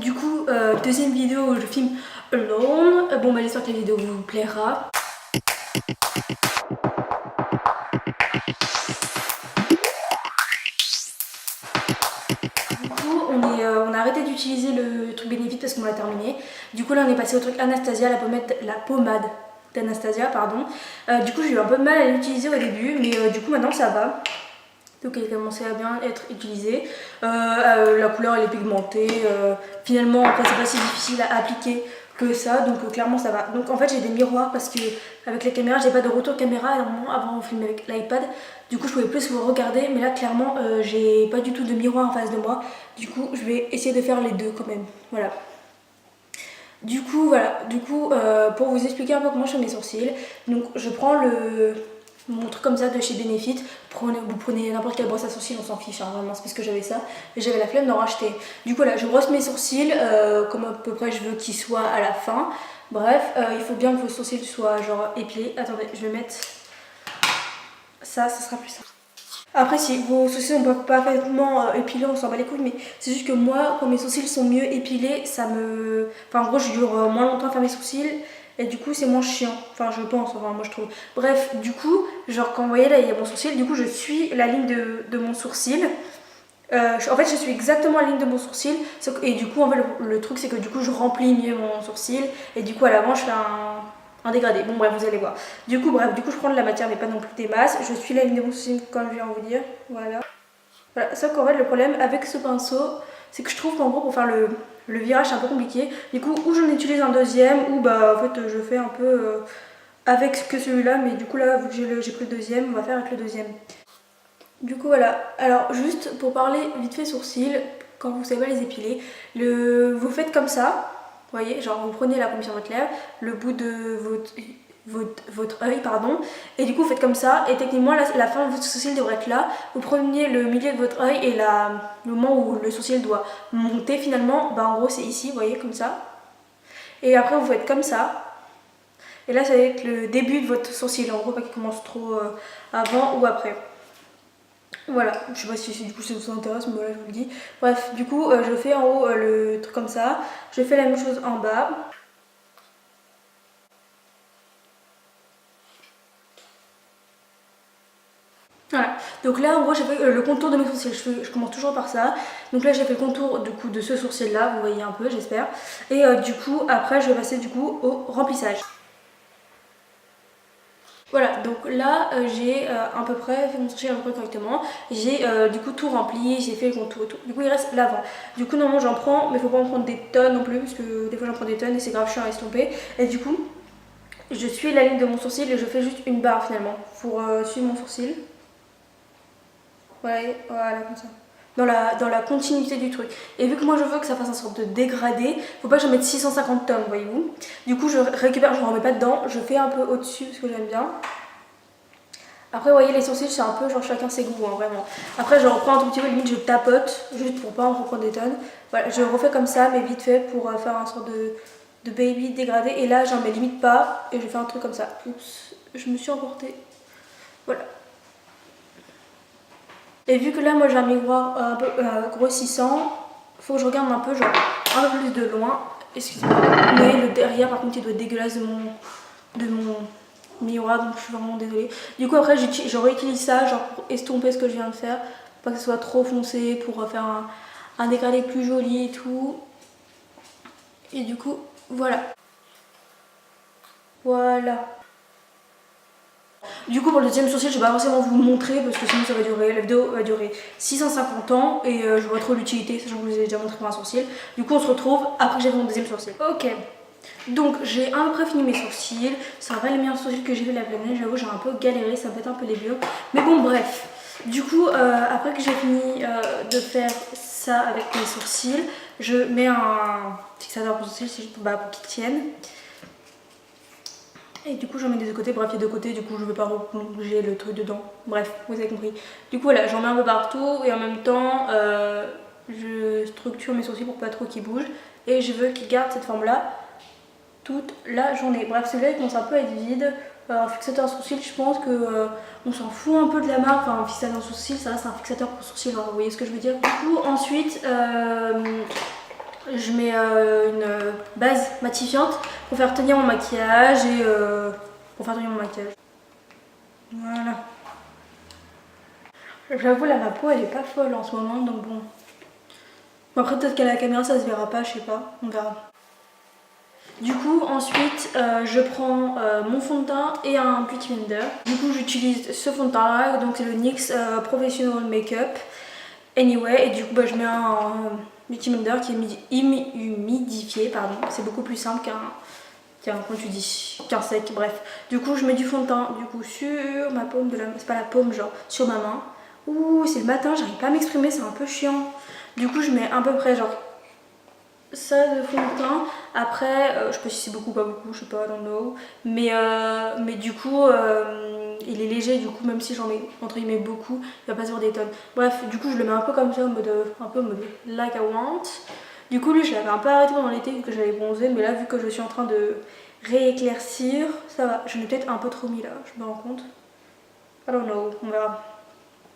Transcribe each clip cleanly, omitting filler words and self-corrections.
du coup, deuxième vidéo où je filme alone. Bon bah j'espère que la vidéo vous plaira. Du coup on a arrêté d'utiliser le truc Benefit parce qu'on l'a terminé. Du coup là on est passé au truc Anastasia, la pommade d'Anastasia, pardon. Du coup j'ai eu un peu de mal à l'utiliser au début, mais du coup maintenant ça va. Donc elle commençait à bien être utilisée. La couleur elle est pigmentée. Finalement après c'est pas si difficile à appliquer que ça, donc clairement ça va. Donc en fait j'ai des miroirs parce que avec la caméra j'ai pas de retour caméra. Normalement avant on filmait avec l'iPad, du coup je pouvais plus vous regarder, mais là clairement j'ai pas du tout de miroir en face de moi. Du coup je vais essayer de faire les deux quand même. Voilà. Du coup voilà, pour vous expliquer un peu comment je fais mes sourcils, donc je prends mon truc comme ça de chez Benefit, vous prenez n'importe quelle brosse à sourcils, on s'en fiche, hein, vraiment c'est parce que j'avais ça et j'avais la flemme d'en racheter. Du coup là je brosse mes sourcils comme à peu près je veux qu'ils soient à la fin. Bref, il faut bien que vos sourcils soient genre épilés. Attendez, je vais mettre ça sera plus simple. Après si vos sourcils sont pas parfaitement épilés, on s'en bat les couilles, mais c'est juste que moi quand mes sourcils sont mieux épilés, ça me... Enfin en gros je dure moins longtemps à faire mes sourcils et du coup c'est moins chiant, enfin je pense, enfin moi je trouve. Bref, du coup, genre quand vous voyez là il y a mon sourcil, du coup je suis la ligne de mon sourcil. En fait je suis exactement la ligne de mon sourcil et du coup en fait le truc c'est que du coup je remplis mieux mon sourcil et du coup à l'avant je fais un dégradé. Bon bref vous allez voir. Du coup je prends de la matière mais pas non plus des masses. Je suis la ligne de mon sourcil comme je viens de vous dire. Voilà. Sauf qu'en fait le problème avec ce pinceau c'est que je trouve qu'en gros pour faire le virage c'est un peu compliqué. Du coup ou j'en utilise un deuxième ou bah en fait je fais un peu avec que celui-là, mais du coup là vu que j'ai pris le deuxième, on va faire avec le deuxième. Du coup voilà, alors juste pour parler vite fait sourcils, quand vous savez pas les épiler, vous faites comme ça, vous voyez, genre vous prenez la paume sur votre lèvre, le bout de votre œil, pardon, et du coup vous faites comme ça, et techniquement la fin de votre sourcil devrait être là, vous prenez le milieu de votre œil et le moment où le sourcil doit monter finalement, bah en gros c'est ici, vous voyez, comme ça, et après vous faites comme ça, et là ça va être le début de votre sourcil, en gros pas qu'il commence trop avant ou après. Voilà, je sais pas si du coup ça vous intéresse, mais voilà je vous le dis. Bref, du coup je fais en haut le truc comme ça, je fais la même chose en bas. Voilà, donc là en gros j'ai fait le contour de mes sourcils, je commence toujours par ça. Donc là j'ai fait le contour du coup de ce sourcil là, vous voyez un peu j'espère. Et du coup après je vais passer du coup au remplissage. Voilà, donc là j'ai à peu près fait mon sourcil à peu près correctement. J'ai du coup tout rempli, j'ai fait le contour et tout. Du coup il reste l'avant. Du coup normalement j'en prends, mais il faut pas en prendre des tonnes non plus, parce que des fois j'en prends des tonnes et c'est grave chiant à estomper. Et du coup, je suis la ligne de mon sourcil et je fais juste une barre finalement pour suivre mon sourcil. Voilà, voilà comme ça. Dans la continuité du truc. Et vu que moi je veux que ça fasse un sorte de dégradé, faut pas que j'en mette 650 tonnes, voyez-vous. Du coup je récupère, je ne remets pas dedans, je fais un peu au-dessus parce que j'aime bien. Après vous voyez les sourcils c'est un peu genre chacun ses goûts hein, vraiment. Après je reprends un tout petit peu, limite je tapote, juste pour pas en reprendre des tonnes. Voilà, je refais comme ça mais vite fait pour faire un sorte de baby dégradé. Et là j'en mets limite pas et je fais un truc comme ça. Oups, je me suis emportée. Voilà. Et vu que là moi j'ai un miroir un peu grossissant, faut que je regarde un peu genre un peu plus de loin. Excusez-moi. Mais le derrière par contre il doit être dégueulasse de mon miroir, donc je suis vraiment désolée. Du coup après je réutilise ça genre pour estomper ce que je viens de faire, pour pas que ce soit trop foncé, pour faire un dégradé plus joli et tout. Et du coup voilà. Voilà. Du coup pour le deuxième sourcil je vais pas forcément vous le montrer parce que sinon ça va durer, la vidéo va durer 650 ans et je vois trop l'utilité, sachant que je vous ai déjà montré pour un sourcil. Du coup on se retrouve après que j'ai fait mon deuxième sourcil. Ok, donc j'ai à peu près fini mes sourcils, c'est vrai les meilleurs sourcils que j'ai fait de la planète, j'avoue j'ai un peu galéré, ça me fait un peu les vieux. Mais bon bref, du coup après que j'ai fini de faire ça avec mes sourcils, je mets un fixateur pour sourcils, c'est juste pour qu'ils tiennent. Et du coup j'en mets des deux côtés, bref il y a deux côtés, du coup je ne vais pas replonger le truc dedans, bref vous avez compris. Du coup voilà, j'en mets un peu partout et en même temps je structure mes sourcils pour pas trop qu'ils bougent. Et je veux qu'ils gardent cette forme là toute la journée. Bref celui-là il commence un peu à être vide. Un fixateur sourcil je pense que on s'en fout un peu de la marque, enfin un fixateur sourcil ça reste un fixateur pour sourcil, hein, vous voyez ce que je veux dire. Du coup ensuite je mets une base matifiante pour faire tenir mon maquillage et pour faire tenir mon maquillage. Voilà. J'avoue là ma peau elle est pas folle en ce moment donc bon. Après peut-être qu'à la caméra ça se verra pas, je sais pas, on verra. Du coup ensuite je prends mon fond de teint et un beauty blender. Du coup j'utilise ce fond de teint là, donc c'est le NYX Professional Makeup Anyway, et du coup bah, je mets un beauty blender qui est humidifié, pardon, c'est beaucoup plus simple qu'un sec, bref. Du coup je mets du fond de teint du coup sur ma paume de la, c'est pas la paume genre, sur ma main. Ouh c'est le matin, j'arrive pas à m'exprimer, c'est un peu chiant. Du coup je mets à peu près genre ça de fond de teint. Après je sais pas si c'est beaucoup pas beaucoup, je sais pas, I don't know. Mais du coup il est léger, du coup même si j'en mets entre guillemets beaucoup, il va pas se voir des tonnes. Bref, du coup je le mets un peu comme ça, un peu en mode like I want. Du coup lui je l'avais un peu arrêté pendant l'été vu que j'avais bronzé, mais là vu que je suis en train de rééclaircir, ça va. J'en ai peut-être un peu trop mis là, je me rends compte. I don't know, on verra.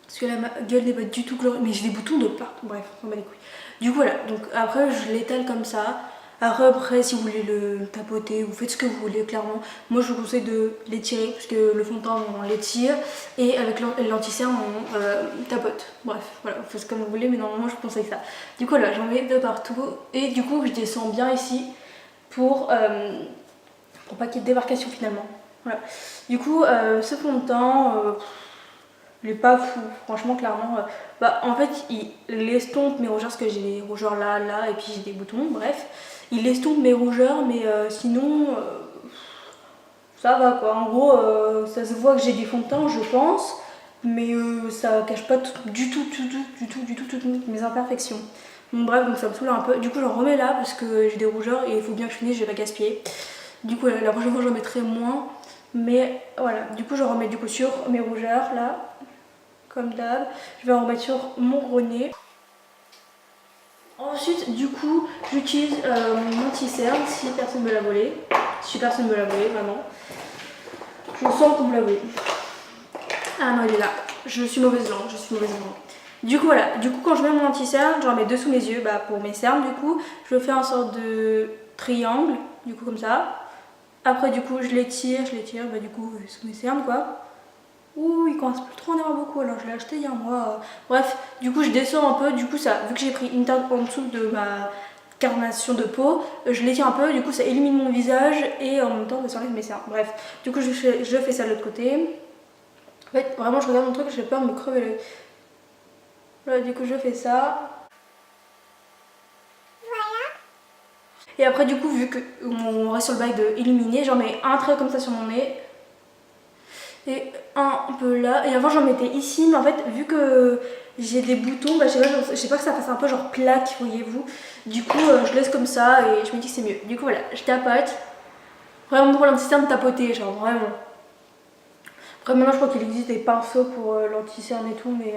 Parce que là ma gueule n'est pas du tout colorée, mais j'ai des boutons de partout, bref, on bat les couilles. Du coup voilà, donc après je l'étale comme ça. Après si vous voulez le tapoter, vous faites ce que vous voulez clairement. Moi je vous conseille de l'étirer parce que le fond de teint on l'étire et avec l'anti-cerne on tapote. Bref, voilà, vous faites comme vous voulez mais normalement je vous conseille ça. Du coup là j'en mets de partout et du coup je descends bien ici pour pas qu'il y ait de démarcation finalement. Voilà. Du coup ce fond de teint... il est pas fou, franchement, clairement. Bah, en fait, il estompe mes rougeurs parce que j'ai les rougeurs là, là, et puis j'ai des boutons, bref. Il estompe mes rougeurs, mais sinon, ça va quoi. En gros, ça se voit que j'ai des fonds de teint, je pense, mais ça cache pas du tout toutes mes imperfections. Donc, bref, donc ça me saoule un peu. Du coup, j'en remets là parce que j'ai des rougeurs et il faut bien que je finisse, je vais pas gaspiller. Du coup, la prochaine fois, j'en mettrai moins. Mais voilà, du coup, je remets du coup sur mes rougeurs là. Comme d'hab, je vais en remettre sur mon gros nez. Ensuite, du coup, j'utilise mon anti-cerne si personne me l'a volé. Si personne me l'a volé, vraiment. Je sens qu'on me l'a volé. Ah non, il est là. Je suis mauvaise langue, je suis mauvaise langue. Du coup, voilà. Du coup, quand je mets mon anti-cerne, j'en mets deux sous mes yeux, bah, pour mes cernes, du coup. Je fais un sorte de triangle, du coup, comme ça. Après, du coup, je l'étire, bah, du coup, sous mes cernes, quoi. Ouh, il commence plus trop à en avoir beaucoup, alors je l'ai acheté il y a un mois. Bref, du coup je descends un peu, du coup ça, vu que j'ai pris une teinte en dessous de ma carnation de peau, je l'étire un peu, du coup ça élimine mon visage et en même temps ça enlève mes cernes. Bref, du coup je fais ça de l'autre côté. En fait, vraiment je regarde mon truc, j'ai peur de me crever l'œil. Voilà, du coup je fais ça. Et après du coup vu qu'on reste sur le bail de illuminer, j'en mets un trait comme ça sur mon nez. Et un peu là, et avant j'en mettais ici, mais en fait vu que j'ai des boutons, bah, je sais pas que ça fasse un peu genre plaque, voyez-vous. Du coup je laisse comme ça et je me dis que c'est mieux. Du coup voilà, je tapote. Vraiment pour l'anti-cerne de tapoter, genre vraiment. Après maintenant je crois qu'il existe des pinceaux pour l'anti-cerne et tout, mais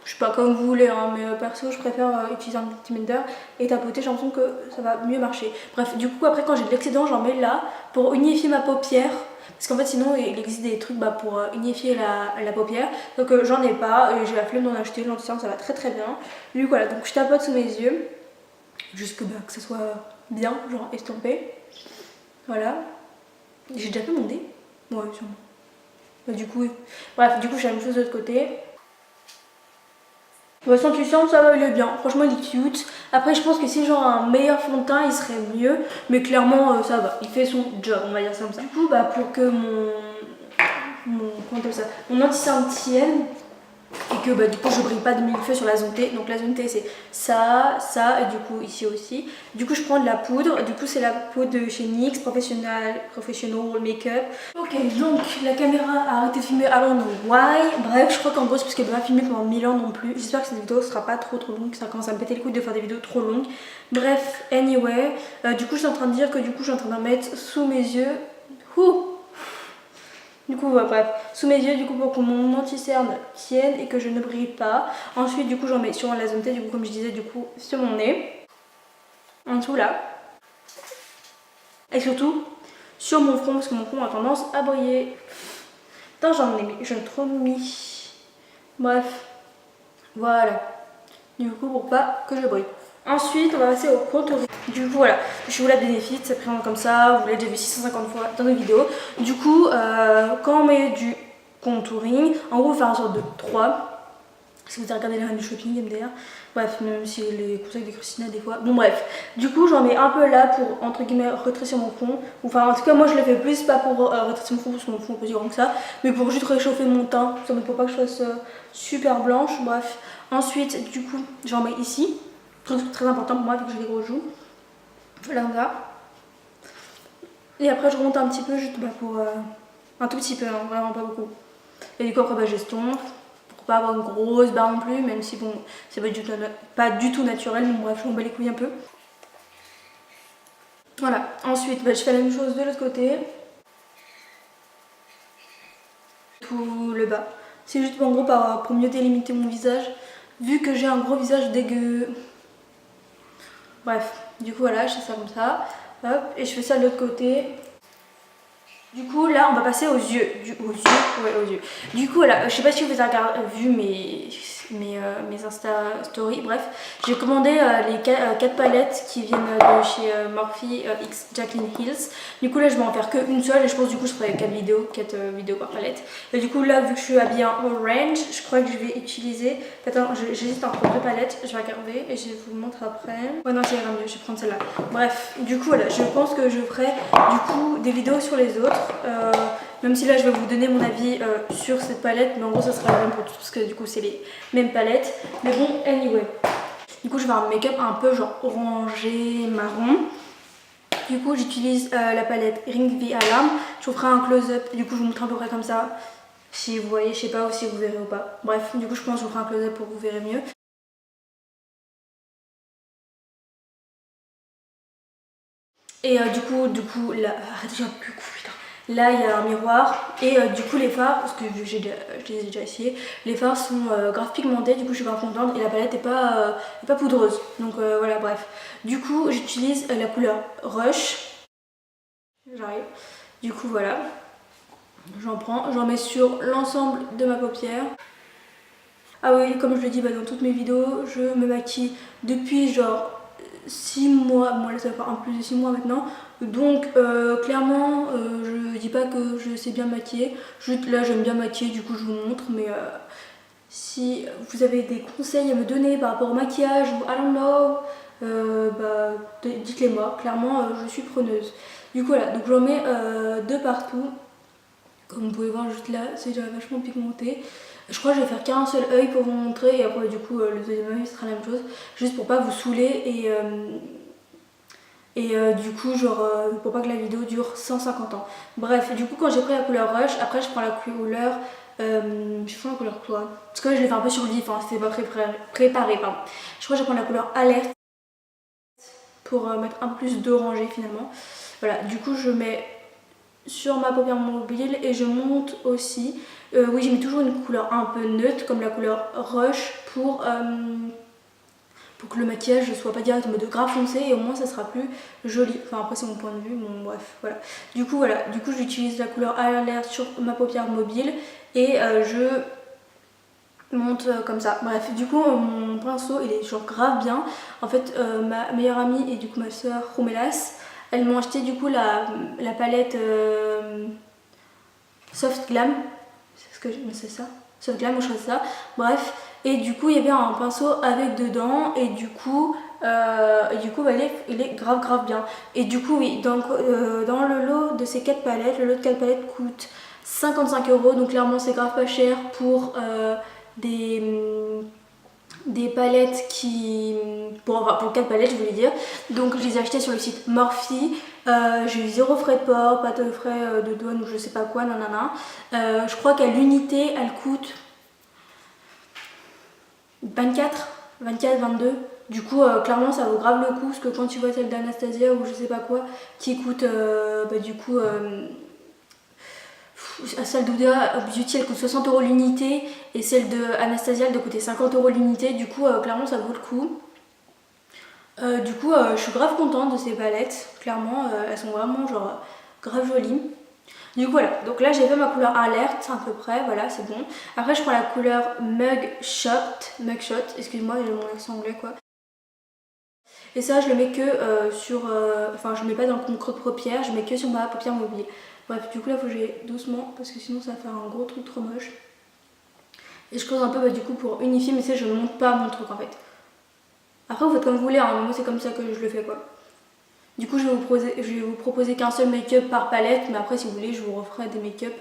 je sais pas comme vous voulez, hein, mais perso je préfère utiliser un petit blender et tapoter, j'ai l'impression que ça va mieux marcher. Bref, du coup après quand j'ai de l'excédent j'en mets là pour unifier ma paupière. Parce qu'en fait sinon il existe des trucs pour unifier la paupière. Donc j'en ai pas et j'ai la flemme d'en acheter, l'anti-cerne ça va très très bien. Du coup voilà, donc je tapote sous mes yeux. Juste que ça soit bien, genre estompé. Voilà. J'ai déjà fait mon dé. Ouais sûrement. Bah, du coup oui. Bref, du coup je fais la même chose de l'autre côté. De toute façon tu sens ça va, il est bien, franchement il est cute. Après je pense que si genre un meilleur fond de teint il serait mieux, mais clairement ça va, il fait son job, on va dire ça comme ça. Du coup bah pour que mon anti-cerne tienne et que bah, du coup je brille pas de mille feux sur la zone T. Donc la zone T c'est ça, ça et du coup ici aussi. Du coup je prends de la poudre, du coup c'est la poudre de chez NYX Professional Makeup. Ok, donc la caméra a arrêté de filmer, I don't know why. Bref, je crois qu'en gros c'est parce qu'elle ne peut pas filmer pendant 1000 ans non plus. J'espère que cette vidéo sera pas trop longue, ça commence à me péter les couilles de faire des vidéos trop longues. Bref, anyway, du coup je suis en train de dire que du coup je suis en train d'en mettre sous mes yeux. Ouh. Du coup, bref, sous mes yeux, du coup, pour que mon anti-cerne tienne et que je ne brille pas. Ensuite, du coup, j'en mets sur la zone T, du coup, comme je disais, du coup, sur mon nez. En dessous, là. Et surtout, sur mon front, parce que mon front a tendance à briller. Putain, j'en ai trop mis. Bref, voilà. Du coup, pour pas que je brille. Ensuite, on va passer au contouring. Du coup, voilà, je vous la Benefit, ça présente comme ça, vous l'avez déjà vu 650 fois dans nos vidéos. Du coup, quand on met du contouring, en gros, on va faire un sorte de 3. Si vous avez regardé les reines du shopping MDR, bref, même si les conseils de Christina des fois. Bon, bref, du coup, j'en mets un peu là pour entre guillemets retrécir mon fond. Enfin, en tout cas, moi je le fais plus, pas pour retrécir mon fond parce que mon fond est plus grand que ça, mais pour juste réchauffer mon teint, ça ne faut pas que je fasse super blanche. Bref, ensuite, du coup, j'en mets ici. Très important pour moi vu que j'ai des gros joues. Là, comme ça. Et après, je remonte un petit peu juste pour un tout petit peu, hein, vraiment pas beaucoup. Et du coup, après, j'estompe. Pour pas avoir une grosse barre non plus, même si bon, c'est pas du tout naturel, mais bref, je m'en bats les couilles un peu. Voilà, ensuite je fais la même chose de l'autre côté. Tout le bas. C'est juste en gros pour mieux délimiter mon visage, vu que j'ai un gros visage dégueu. Bref, du coup voilà, je fais ça comme ça. Hop, et je fais ça de l'autre côté. Du coup là on va passer aux yeux. Aux yeux. Du coup voilà, je sais pas si vous avez vu mes Insta Stories, bref, j'ai commandé les 4 palettes qui viennent de chez Morphe X Jaclyn Hills. Du coup là je vais en faire qu'une seule et je pense du coup je ferai 4 vidéos par palette. Et du coup là vu que je suis habillée en orange, je crois que je vais utiliser, attends, j'hésite entre 2 palettes, je vais regarder et je vous montre après. Ouais non ça ira mieux, je vais prendre celle-là. Bref, du coup voilà, je pense que je ferai du coup des vidéos sur les autres. Même si là je vais vous donner mon avis sur cette palette, mais en gros ça sera la même pour tout parce que du coup c'est les mêmes palettes. Mais bon, anyway. Du coup je vais avoir un make-up un peu genre orangé, marron. Du coup j'utilise la palette Ring V Alarm. Je vous ferai un close-up, du coup je vous montre à peu près comme ça. Si vous voyez, je sais pas, ou si vous verrez ou pas. Bref, du coup je pense que je vous ferai un close-up pour que vous verrez mieux. Et du coup là, arrêtez, j'ai un peu putain. Là il y a un miroir et du coup les fards, parce que je les ai déjà essayés, les fards sont grave pigmentés, du coup je suis grave contente et la palette est pas poudreuse. Donc voilà, bref. Du coup j'utilise la couleur Rush. J'arrive. Du coup voilà, j'en mets sur l'ensemble de ma paupière. Ah oui, comme je le dis dans toutes mes vidéos, je me maquille depuis genre 6 mois, bon là ça va faire un peu plus de 6 mois maintenant, donc clairement je dis pas que je sais bien maquiller, juste là j'aime bien maquiller, du coup je vous montre, mais si vous avez des conseils à me donner par rapport au maquillage ou I don't know, dites-les moi, clairement je suis preneuse. Du coup voilà, donc j'en mets de partout. Comme vous pouvez voir juste là, c'est déjà vachement pigmenté. Je crois que je vais faire qu'un seul œil pour vous montrer et après du coup le deuxième œil sera la même chose. Juste pour pas vous saouler et du coup genre pour pas que la vidéo dure 150 ans. Bref, du coup quand j'ai pris la couleur Rush, après je prends la couleur... je prends la couleur quoi? Parce que là, je l'ai fait un peu sur le vif, hein, c'était pas préparé pardon. Je crois que je prends la couleur Alerte pour mettre un peu plus d'orangé finalement. Voilà, du coup je mets sur ma paupière mobile et je monte aussi. Oui, j'ai mis toujours une couleur un peu neutre comme la couleur Rush pour que le maquillage ne soit pas direct en mode grave foncé et au moins ça sera plus joli. Enfin après c'est mon point de vue, bon bref voilà. Du coup j'utilise la couleur Alert sur ma paupière mobile et je monte comme ça. Bref, du coup mon pinceau il est genre grave bien. En fait ma meilleure amie et du coup ma soeur Rumelas, elles m'ont acheté du coup la palette Soft Glam, c'est ça, Soft Glam, je crois que c'est ça, bref, et du coup il y avait un pinceau avec dedans, et du coup il est grave bien. Et du coup oui, donc dans le lot de ces 4 palettes, le lot de 4 palettes coûte 55 €, donc clairement c'est grave pas cher pour des palettes pour 4 palettes je voulais dire. Donc je les ai achetées sur le site Morphe. J'ai eu 0 frais de port, pas de frais de douane ou je sais pas quoi, nanana. Je crois qu'à l'unité elle coûte 24, 22. Du coup clairement ça vaut grave le coup parce que quand tu vois celle d'Anastasia ou je sais pas quoi qui coûte celle d'Huda Beauty elle coûte 60 € l'unité et celle de Anastasia elle doit coûter 50 € l'unité. Du coup clairement ça vaut le coup. Je suis grave contente de ces palettes, clairement elles sont vraiment genre grave jolies. Du coup voilà, donc là j'ai fait ma couleur alerte à peu près, voilà c'est bon. Après je prends la couleur Mugshot, excuse-moi j'ai mon accent anglais quoi. Et ça je le mets que sur, enfin je le mets pas dans le creux de paupière, je mets que sur ma paupière mobile. Bref, du coup là faut que j'aille doucement parce que sinon ça va faire un gros truc trop moche. Et je creuse un peu du coup pour unifier, mais je ne monte pas mon truc en fait. Après vous faites comme vous voulez, hein, mais moi c'est comme ça que je le fais quoi. Du coup je vais vous proposer qu'un seul make-up par palette, mais après si vous voulez je vous referai des make-up,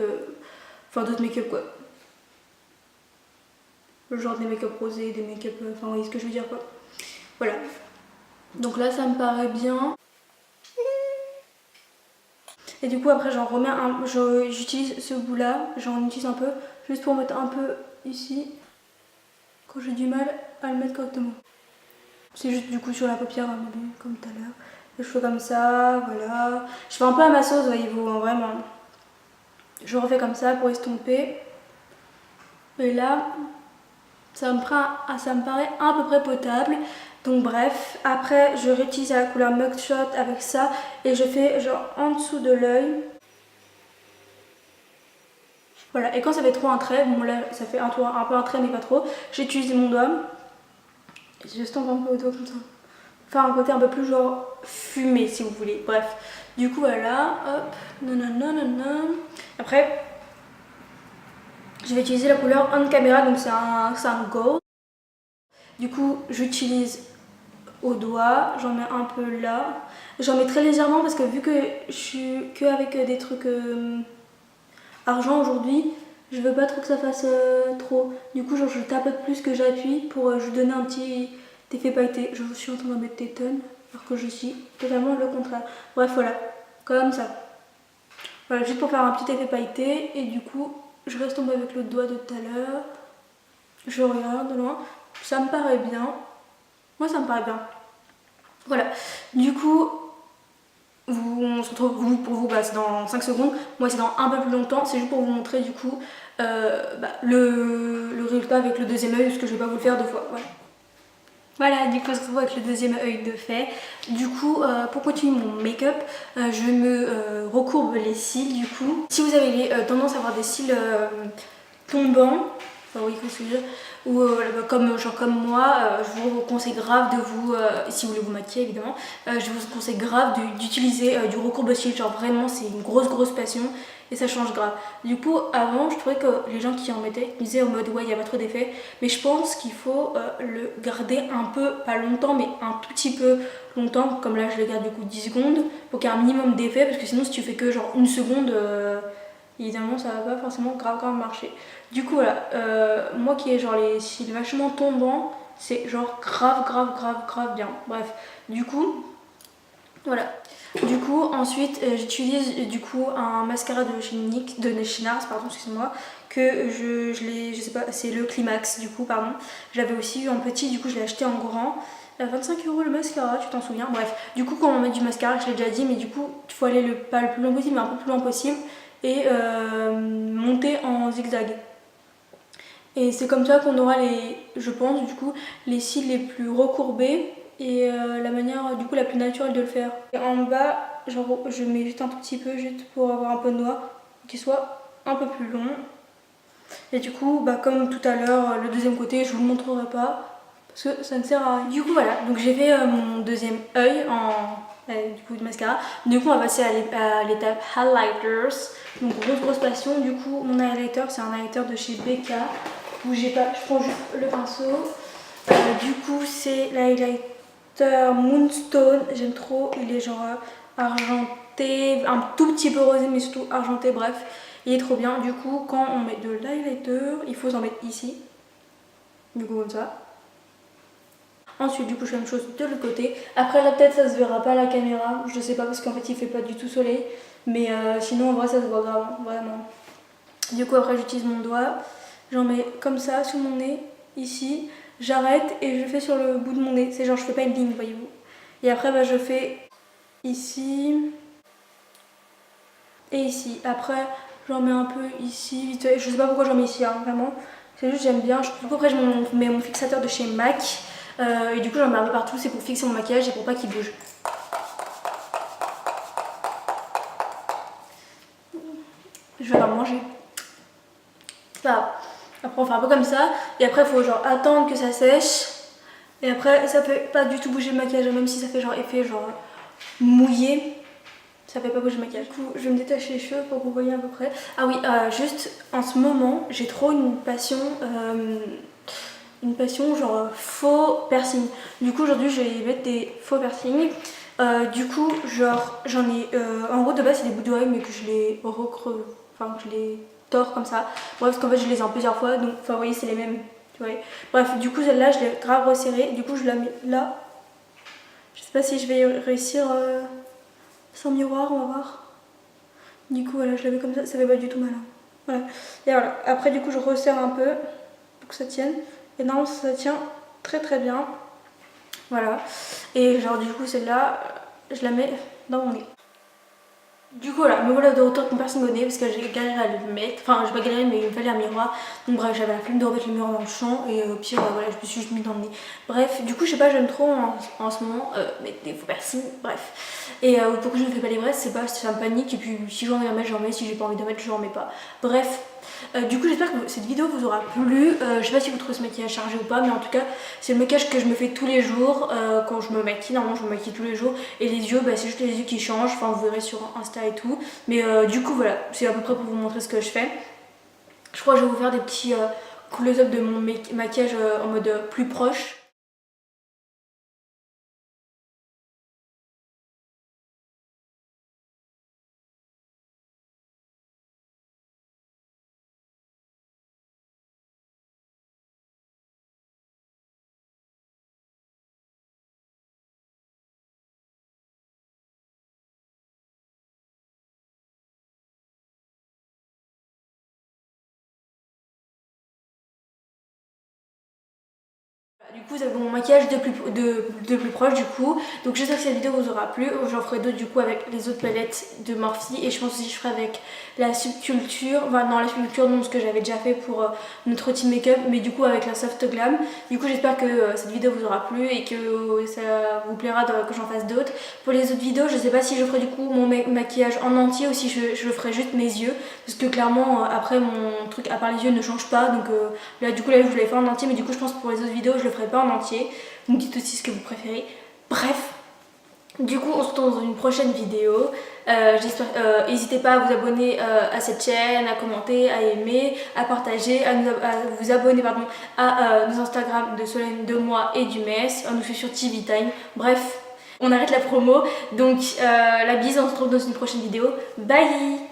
enfin d'autres make-up quoi. Le genre des make-up rosés, des make-up, enfin vous voyez ce que je veux dire quoi. Voilà. Donc là ça me paraît bien. Et du coup après j'en remets un, j'utilise ce bout là, j'en utilise un peu, juste pour mettre un peu ici, quand j'ai du mal à le mettre correctement. C'est juste du coup sur la paupière, comme tout à l'heure. Je fais comme ça, voilà. Je fais un peu à ma sauce, voyez-vous, hein, vraiment. Je refais comme ça pour estomper. Et là, ça me paraît à peu près potable. Donc bref, après je réutilise la couleur Mugshot avec ça et je fais genre en dessous de l'œil. Voilà, et quand ça fait trop un trait, bon là ça fait un peu un trait mais pas trop, j'utilise mon doigt. Et j'estompe un peu au doigt comme ça. Enfin un côté un peu plus genre fumé si vous voulez, bref. Du coup voilà, hop, nanana. Après, je vais utiliser la couleur on camera, donc c'est un gold. Du coup, j'utilise au doigt, j'en mets un peu là. J'en mets très légèrement parce que vu que je suis que avec des trucs argent aujourd'hui, je veux pas trop que ça fasse trop. Du coup, genre, je tapote plus que j'appuie pour je donner un petit effet pailleté. Je suis en train d'en mettre des tonnes alors que je suis totalement le contraire. Bref, voilà, comme ça. Voilà, juste pour faire un petit effet pailleté et du coup, je reste tombée avec le doigt de tout à l'heure. Je regarde de loin, ça me paraît bien. Moi, ça me paraît bien. Voilà, du coup, on se retrouve pour vous, c'est dans 5 secondes. Moi, c'est dans un peu plus longtemps. C'est juste pour vous montrer du coup le résultat avec le deuxième œil, parce que je vais pas vous le faire deux fois. Voilà. Voilà, du coup on se retrouve avec le deuxième œil de fait. Du coup, pour continuer mon make-up, je me recourbe les cils du coup. Si vous avez tendance à avoir des cils tombants, enfin oui, qu'est-ce que je veux dire, ou comme moi, je vous conseille grave de vous, si vous voulez vous maquiller évidemment, je vous conseille grave d'utiliser du recourbe-cils, genre vraiment c'est une grosse passion et ça change grave. Du coup avant je trouvais que les gens qui en mettaient disaient en mode ouais il n'y a pas trop d'effet, mais je pense qu'il faut le garder un peu, pas longtemps mais un tout petit peu longtemps, comme là je le garde du coup 10 secondes pour qu'il y ait un minimum d'effet, parce que sinon si tu fais que genre une seconde, évidemment ça va pas forcément grave marcher. Du coup voilà, moi qui ai genre les cils vachement tombants, c'est genre grave bien. Bref, du coup, voilà. Du coup ensuite j'utilise du coup un mascara de chez NYX, de NARS, pardon, excusez-moi, que je sais pas, c'est le Climax du coup, pardon. J'avais aussi eu en petit, du coup je l'ai acheté en grand. 25 € le mascara, tu t'en souviens. Bref, du coup quand on met du mascara, je l'ai déjà dit, mais du coup il faut aller pas le plus loin possible, mais un peu plus loin possible et monter en zigzag. Et c'est comme ça qu'on aura je pense du coup, les cils les plus recourbés et la manière du coup la plus naturelle de le faire. Et en bas, genre, je mets juste un tout petit peu, juste pour avoir un peu de noir, qui soit un peu plus long. Et du coup, comme tout à l'heure, le deuxième côté, je vous le montrerai pas parce que ça ne sert à rien. Du coup voilà, donc j'ai fait mon deuxième œil du coup de mascara. Du coup on va passer à l'étape highlighters. Donc grosse passion. Du coup mon highlighter, c'est un highlighter de chez BK. Bougez pas, je prends juste le pinceau. Du coup c'est l'highlighter Moonstone, j'aime trop, il est genre argenté, un tout petit peu rosé mais surtout argenté, bref, il est trop bien. Du coup quand on met de l'highlighter, il faut s'en mettre ici, du coup comme ça. Ensuite du coup je fais la même chose de l'autre côté. Après la tête ça se verra pas à la caméra, je sais pas parce qu'en fait il fait pas du tout soleil, mais sinon en vrai ça se voit grave, vraiment. Du coup après j'utilise mon doigt. J'en mets comme ça sur mon nez, ici, j'arrête et je fais sur le bout de mon nez. C'est genre je fais pas une ligne, voyez-vous. Et après je fais ici et ici. Après j'en mets un peu ici, vite fait. Je sais pas pourquoi j'en mets ici, hein, vraiment. C'est juste j'aime bien. Du coup après je mets mon fixateur de chez MAC. Et du coup j'en mets un peu partout, c'est pour fixer mon maquillage et pour pas qu'il bouge. Je vais pas manger. C'est pas grave. Après on fait un peu comme ça et après il faut genre attendre que ça sèche Et après ça fait pas du tout bouger le maquillage, même si ça fait genre effet genre mouillé. Ça fait pas bouger le maquillage. Du coup, je vais me détacher les cheveux pour que vous voyez à peu près. Ah oui, juste en ce moment, j'ai trop une passion genre faux piercing. Du coup, aujourd'hui, je vais mettre des faux piercings. Du coup, genre, j'en ai. En gros, de base, c'est des bouts d'oreilles, mais que je les recreux. Enfin, que je les tords comme ça. Bref, parce qu'en fait, je les ai en plusieurs fois. Donc, enfin, vous voyez, c'est les mêmes. Tu vois. Bref, du coup, celle-là, je l'ai grave resserrée. Du coup, je la mets là. Je sais pas si je vais réussir. Sans miroir, on va voir. Du coup, voilà, je la mets comme ça fait pas du tout mal. Hein. Voilà. Et voilà. Après, du coup, je resserre un peu pour que ça tienne. Et non, ça tient très très bien. Voilà. Et genre, du coup, celle-là, je la mets dans mon nez. Du coup, voilà, me voilà de retour avec mon piercing au nez parce que j'ai galéré à le mettre. Enfin, j'ai pas galéré, mais il me fallait un miroir. Donc, bref, j'avais la flemme de remettre le miroir dans le champ. Et au pire, voilà, je me suis juste mis dans le nez. Bref, du coup, je sais pas, j'aime trop en ce moment mettre des faux piercings. Bref. Et pourquoi je ne fais pas les vrais, c'est pas, ça me panique. Et puis, si j'ai envie d'en mettre, j'en mets. Si j'ai pas envie d'en mettre, j'en mets pas. Bref. Du coup, j'espère que cette vidéo vous aura plu. Je sais pas si vous trouvez ce maquillage chargé ou pas, mais en tout cas, c'est le maquillage que je me fais tous les jours quand je me maquille. Normalement, je me maquille tous les jours. Et les yeux, bah, c'est juste les yeux qui changent. Enfin, vous verrez sur Insta et tout. Mais du coup, voilà, c'est à peu près pour vous montrer ce que je fais. Je crois que je vais vous faire des petits close-up de mon maquillage en mode plus proche. Du coup, ça fait mon maquillage de plus proche du coup. Donc j'espère que cette vidéo vous aura plu. J'en ferai d'autres du coup avec les autres palettes de Morphe. Et je pense aussi que je ferai avec la Subculture. Enfin non, la Subculture non, ce que j'avais déjà fait pour notre routine make-up. Mais du coup avec la Soft Glam. Du coup j'espère que cette vidéo vous aura plu et que ça vous plaira que j'en fasse d'autres. Pour les autres vidéos, je sais pas si je ferai du coup mon maquillage en entier ou si je ferai juste mes yeux. Parce que clairement après mon truc à part les yeux ne change pas. Donc là du coup là je vous l'ai fait en entier. Mais du coup je pense que pour les autres vidéos je le ferai pas en entier. Vous me dites aussi ce que vous préférez. Bref, du coup on se retrouve dans une prochaine vidéo. N'hésitez pas à vous abonner à cette chaîne, à commenter, à aimer, à partager, à vous abonner pardon, à nos Instagram de Solène, de moi et du MES, à nous suivre sur TV Time. Bref, on arrête la promo. Donc la bise, on se retrouve dans une prochaine vidéo. Bye!